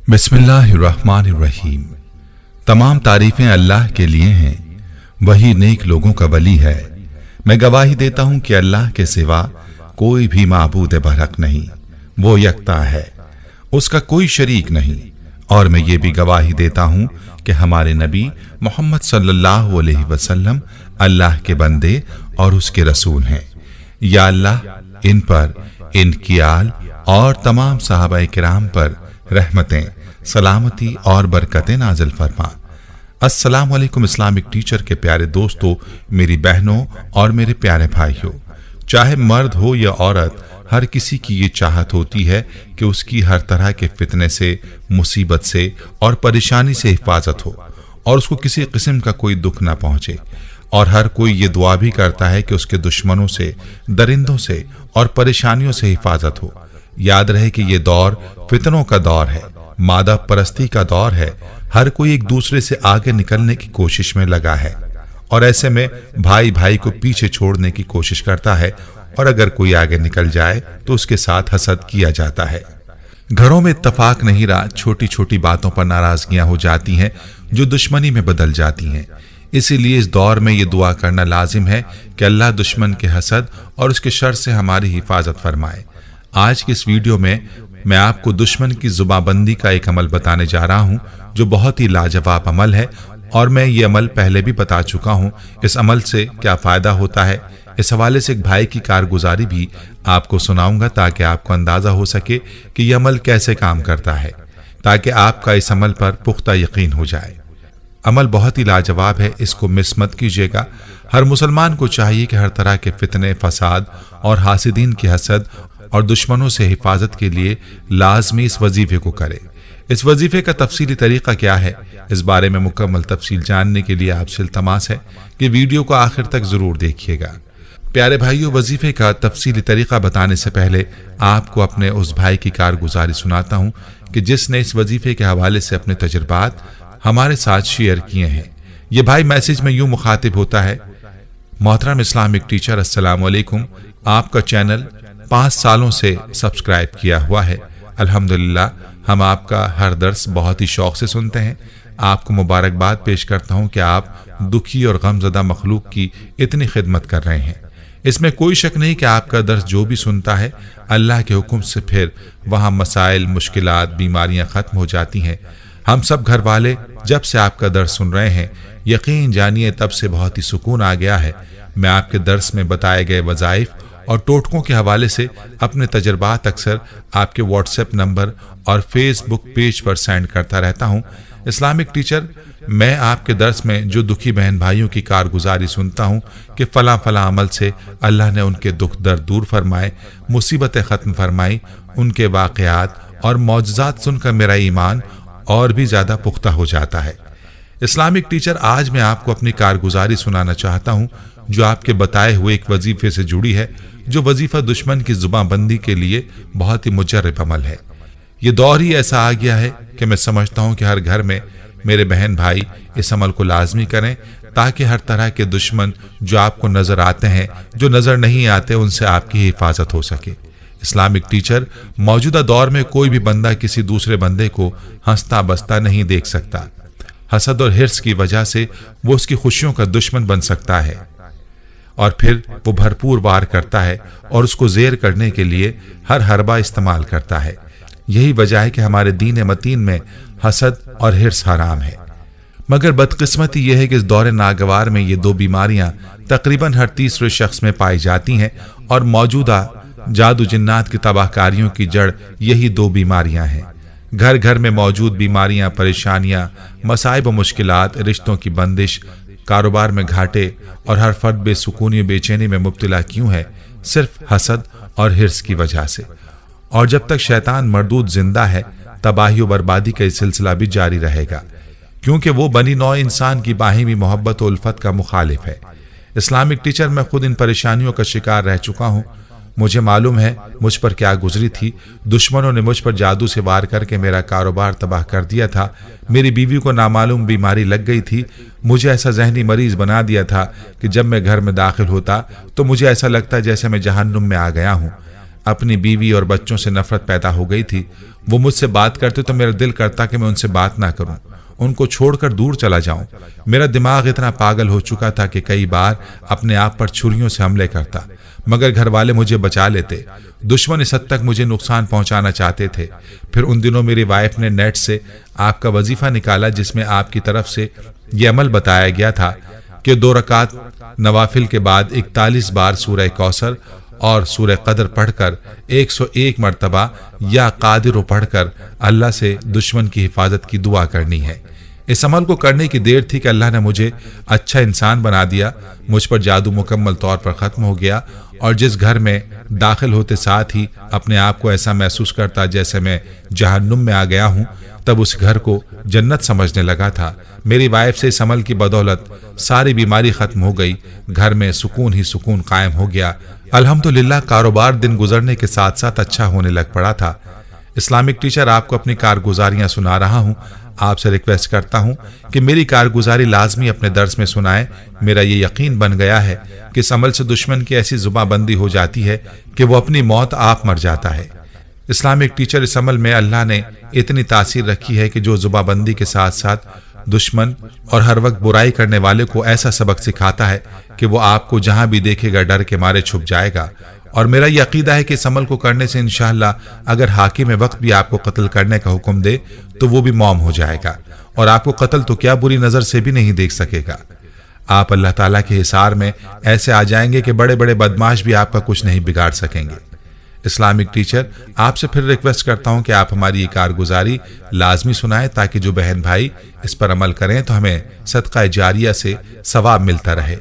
बिस्मिल्लाहिर्रहमानिर्रहीम। तमाम तारीफें अल्लाह के लिए हैं, वही नेक लोगों का वली है। मैं गवाही देता हूं कि अल्लाह के सिवा कोई भी माबूद बरहक नहीं, वो यकता है, उसका कोई शरीक नहीं। और मैं ये भी गवाही देता हूं कि हमारे नबी मोहम्मद सल्लल्लाहु अलैहि वसल्लम अल्लाह के बंदे और उसके रसूल हैं। या अल्लाह इन पर, इनकी आल और तमाम सहाबाए किराम पर रहमतें, सलामती और बरकतें नाज़िल फरमा। अस्सलाम वालेकुम इस्लामिक टीचर के प्यारे दोस्तों, मेरी बहनों और मेरे प्यारे भाइयों, चाहे मर्द हो या औरत, हर किसी की ये चाहत होती है कि उसकी हर तरह के फितने से, मुसीबत से और परेशानी से हिफाजत हो और उसको किसी किस्म का कोई दुख ना पहुंचे। और हर कोई ये दुआ भी करता है कि उसके दुश्मनों से, दरिंदों से और परेशानियों से हिफाजत हो। याद रहे कि ये दौर फितनों का दौर है, मादा परस्ती का दौर है। हर कोई एक दूसरे से आगे निकलने की कोशिश में लगा है और ऐसे में भाई भाई को पीछे छोड़ने की कोशिश करता है, और अगर कोई आगे निकल जाए तो उसके साथ हसद किया जाता है। घरों में इत्तफाक नहीं रहा, छोटी छोटी बातों पर नाराजगियां हो जाती हैं जो दुश्मनी में बदल जाती हैं। इसीलिए इस दौर में ये दुआ करना लाजिम है कि अल्लाह दुश्मन के हसद और उसके शर से हमारी हिफाजत फरमाए। आज की इस वीडियो में मैं आपको दुश्मन की जुबाबंदी का एक अमल बताने जा रहा हूं जो बहुत ही लाजवाब अमल है, और मैं ये अमल पहले भी बता चुका हूं। इस अमल से क्या फायदा होता है, इस हवाले से एक भाई की कारगुजारी भी आपको सुनाऊंगा ताकि आपको अंदाजा हो सके कि यह अमल कैसे काम करता है, ताकि आपका इस अमल पर पुख्ता यकीन हो जाए। अमल बहुत ही लाजवाब है, इसको मिस मत कीजिएगा। हर मुसलमान को चाहिए कि हर तरह के फितने, फसाद और हासिदीन की हसद और दुश्मनों से हिफाजत के लिए लाजमी इस वजीफे को करे। इस वजीफे का तफसीली तरीका क्या है, इस बारे में मुकम्मल तफसील जानने के लिए आपसे इल्तमास है कि वीडियो को आखिर तक जरूर देखिएगा। प्यारे भाइयों, वजीफे का तफसीली तरीका बताने से पहले आपको अपने उस भाई की कारगुजारी सुनाता हूँ कि जिसने इस वजीफे के हवाले से अपने तजुर्बात हमारे साथ शेयर किए हैं। ये भाई मैसेज में यूं मुखातिब होता है: मोहतरम इस्लामिक टीचर, अस्सलाम वालेकुम। आपका चैनल 5 सालों से सब्सक्राइब किया हुआ है। अल्हम्दुलिल्लाह, हम आपका हर दर्स बहुत ही शौक से सुनते हैं। आपको मुबारकबाद पेश करता हूं कि आप दुखी और गमज़दा मखलूक की इतनी खिदमत कर रहे हैं। इसमें कोई शक नहीं कि आपका दर्स जो भी सुनता है, अल्लाह के हुक्म से फिर वहाँ मसाइल, मुश्किलात, बीमारियाँ ख़त्म हो जाती हैं। हम सब घर वाले जब से आपका दर्स सुन रहे हैं, यकीन जानिए तब से बहुत ही सुकून आ गया है। मैं आपके दर्स में बताए गए वज़ाइफ और टोटकों के हवाले से अपने तजर्बात अक्सर आपके व्हाट्सएप नंबर और फेसबुक पेज पर सेंड करता रहता हूं। इस्लामिक टीचर, मैं आपके दर्स में जो दुखी बहन भाइयों की कारगुजारी सुनता हूं कि फला फला अमल से अल्लाह ने उनके दुख दर्द दूर फरमाए, मुसीबतें ख़त्म फरमाई, उनके वाक़यात और मौजज़ात सुनकर मेरा ईमान और भी ज़्यादा पुख्ता हो जाता है। इस्लामिक टीचर, आज मैं आपको अपनी कारगुजारी सुनाना चाहता हूँ जो आपके बताए हुए एक वजीफे से जुड़ी है, जो वजीफा दुश्मन की जुबानबंदी के लिए बहुत ही मुजर्रब अमल है। ये दौर ही ऐसा आ गया है कि मैं समझता हूँ कि हर घर में मेरे बहन भाई इस अमल को लाजमी करें, ताकि हर तरह के दुश्मन जो आपको नजर आते हैं, जो नजर नहीं आते, उनसे आपकी हिफाजत हो सके। इस्लामिक टीचर, मौजूदा दौर में कोई भी बंदा किसी दूसरे बंदे को हंसता बसता नहीं देख सकता। हसद और हिर्स की वजह से वो उसकी खुशियों का दुश्मन बन सकता है और फिर वो भरपूर वार करता है और उसको ज़ेर करने के लिए हर हरबा इस्तेमाल करता है। यही वजह है कि हमारे दीन मतीन में हसद और हिर्स हराम है। मगर बदकिस्मती यह है कि इस दौरे नागवार में ये दो बीमारियां तकरीबन हर तीसरे शख्स में पाई जाती हैं, और मौजूदा जादू जिन्नात की तबाहकारियों की जड़ यही दो बीमारियां हैं। घर घर में मौजूद बीमारियां, परेशानियां, मसाइब व मुश्किलात, रिश्तों की बंदिश, कारोबार में घाटे और हर फर्द बेसुकूनी और बेचैनी में मुब्तला क्यों है? सिर्फ हसद और हिर्स की वजह से। और जब तक शैतान मरदूद जिंदा है, तबाही और बर्बादी का ये सिलसिला भी जारी रहेगा, क्योंकि वो बनी नौ इंसान की बाहिमी मोहब्बत और उल्फत का मुखालिफ है। इस्लामिक टीचर, मैं खुद इन परेशानियों का शिकार रह चुका हूँ। मुझे मालूम है मुझ पर क्या गुजरी थी। दुश्मनों ने मुझ पर जादू से वार करके मेरा कारोबार तबाह कर दिया था। मेरी बीवी को नामालूम बीमारी लग गई थी। मुझे ऐसा जहनी मरीज बना दिया था कि जब मैं घर में दाखिल होता तो मुझे ऐसा लगता जैसे मैं जहन्नुम में आ गया हूँ। अपनी बीवी और बच्चों से नफरत पैदा हो गई थी। वो मुझसे बात करते तो मेरा दिल करता कि मैं उनसे बात ना करूं, उनको छोड़कर दूर चला जाऊं। मेरा दिमाग इतना पागल हो चुका था कि कई बार अपने आप पर छुरियों से हमले करता, मगर घर वाले मुझे बचा लेते। दुश्मन इस हद तक मुझे नुकसान पहुंचाना चाहते थे। फिर उन दिनों मेरी वाइफ ने नेट से आपका वजीफा निकाला, जिसमें आपकी तरफ से यह अमल बताया गया था कि 2 रकात नवाफिल के बाद 41 बार सूरह कौसर और सूरह कदर पढ़कर 101 मरतबा या कादिर पढ़कर अल्लाह से दुश्मन की हिफाजत की दुआ करनी है। इस अमल को करने की देर थी कि अल्लाह ने मुझे अच्छा इंसान बना दिया। मुझ पर जादू मुकम्मल तौर पर ख़त्म हो गया और जिस घर में दाखिल होते साथ ही अपने आप को ऐसा महसूस करता जैसे मैं जहन्नुम में आ गया हूँ, तब उस घर को जन्नत समझने लगा था। मेरी वाइफ से इस अमल की बदौलत सारी बीमारी खत्म हो गई, घर में सुकून ही सुकून कायम हो गया। अल्हम्दुलिल्लाह कारोबार दिन गुजरने के साथ साथ अच्छा होने लग पड़ा था। इस्लामिक टीचर आपको अपनी कारगुजारियां सुना रहा हूं। आपसे रिक्वेस्ट करता हूं कि मेरी कारगुजारी लाजमी अपने दर्स में सुनाएं। मेरा ये यकीन बन गया है कि इस अमल से दुश्मन की ऐसी जुबाबंदी हो जाती है कि वो अपनी मौत आप मर जाता है। इस्लामिक टीचर, इस अमल में अल्लाह ने इतनी तासीर रखी है कि जो जुबाबंदी के साथ साथ दुश्मन और हर वक्त बुराई करने वाले को ऐसा सबक सिखाता है कि वो आपको जहां भी देखेगा डर के मारे छुप जाएगा। और मेरा ये अकीदा है कि इस अमल को करने से इंशाअल्लाह अगर हाकिम वक्त भी आपको कत्ल करने का हुक्म दे तो वो भी मौम हो जाएगा और आपको कत्ल तो क्या बुरी नजर से भी नहीं देख सकेगा। आप अल्लाह ताला के हिसार में ऐसे आ जाएंगे कि बड़े बड़े बदमाश भी आपका कुछ नहीं बिगाड़ सकेंगे। इस्लामिक टीचर, आपसे फिर रिक्वेस्ट करता हूं कि आप हमारी ये कारगुजारी लाजमी सुनाएं ताकि जो बहन भाई इस पर अमल करें तो हमें सदका जारिया से सवाब मिलता रहे।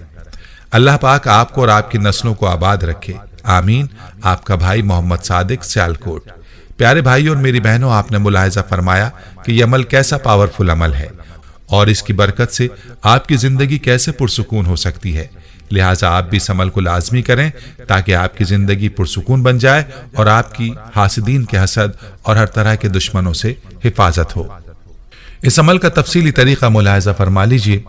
अल्लाह पाक आपको और आपकी नस्लों को आबाद रखे, आमीन। आपका भाई मोहम्मद सादिक, सियालकोट। प्यारे भाई और मेरी बहनों, आपने मुलाहिजा फरमाया कि यह अमल कैसा पावरफुल अमल है और इसकी बरकत से आपकी जिंदगी कैसे पुरसुकून हो सकती है। लिहाजा आप भी इस अमल को लाजमी करें ताकि आपकी जिंदगी पुरसुकून बन जाए और आपकी हासिदीन के हसद और हर तरह के दुश्मनों से हिफाजत हो। इस अमल का तफसीली तरीका मुलाहिजा फरमा लीजिए।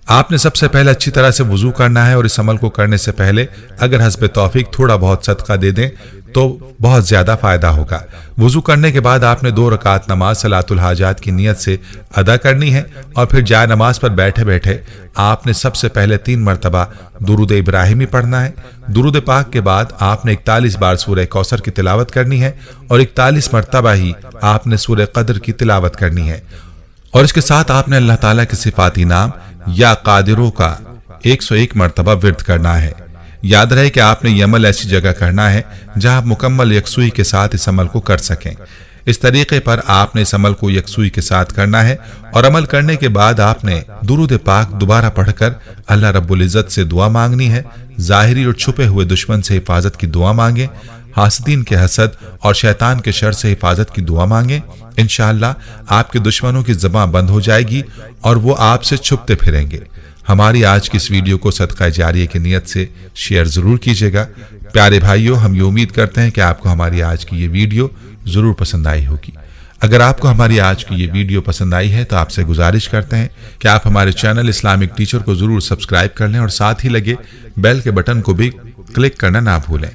आपने सबसे पहले अच्छी तरह से वुजू करना है और इस अमल को करने से पहले अगर हस्बे तौफीक थोड़ा बहुत सदका दे दें तो बहुत ज्यादा फायदा होगा। वुजू करने के बाद आपने 2 रकात नमाज सलातुल हाजात की नियत से अदा करनी है और फिर जाए नमाज पर बैठे बैठे आपने सबसे पहले 3 मरतबा दुरूद इब्राहिमी पढ़ना है। दुरूद पाक के बाद आपने 41 बार सूरह कौसर की तिलावत करनी है और 41 मरतबा ही आपने सूरह कदर की तिलावत करनी है और इसके साथ आपने अल्लाह ताला के सिफाती नाम या कादिरों का 101 मरतबा विर्द करना है। याद रहे कि आपने ये अमल ऐसी जगह करना है जहां आप मुकम्मल यकसुई के साथ इस अमल को कर सकें। इस तरीके पर आपने इस अमल को यकसुई के साथ करना है और अमल करने के बाद आपने दुरूद पाक दोबारा पढ़कर अल्लाह रब्बुल इज्जत से दुआ मांगनी है। जाहिरी और छुपे हुए दुश्मन से हिफाजत की दुआ मांगे, हासिदीन के हसद और शैतान के शर से हिफाजत की दुआ मांगे। इंशाअल्लाह आपके दुश्मनों की ज़बान बंद हो जाएगी और वो आपसे छुपते फिरेंगे। हमारी आज की इस वीडियो को सदका जारिया की नियत से शेयर जरूर कीजिएगा। प्यारे भाइयों, हम ये उम्मीद करते हैं कि आपको हमारी आज की ये वीडियो जरूर पसंद आई होगी। अगर आपको हमारी आज की ये वीडियो पसंद आई है तो आपसे गुजारिश करते हैं कि आप हमारे चैनल इस्लामिक टीचर को जरूर सब्सक्राइब कर लें और साथ ही लगे बेल के बटन को भी क्लिक करना ना भूलें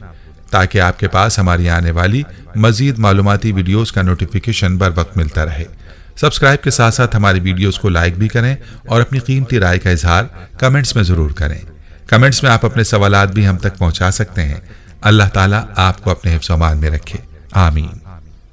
ताकि आपके पास हमारी आने वाली मजीद मालूमाती वीडियोस का नोटिफिकेशन बर वक्त मिलता रहे। सब्सक्राइब के साथ साथ हमारी वीडियोस को लाइक भी करें और अपनी कीमती राय का इजहार कमेंट्स में जरूर करें। कमेंट्स में आप अपने सवालात भी हम तक पहुंचा सकते हैं। अल्लाह ताला आपको अपने हिफ्ज़-ओ-अमान में रखे, आमीन।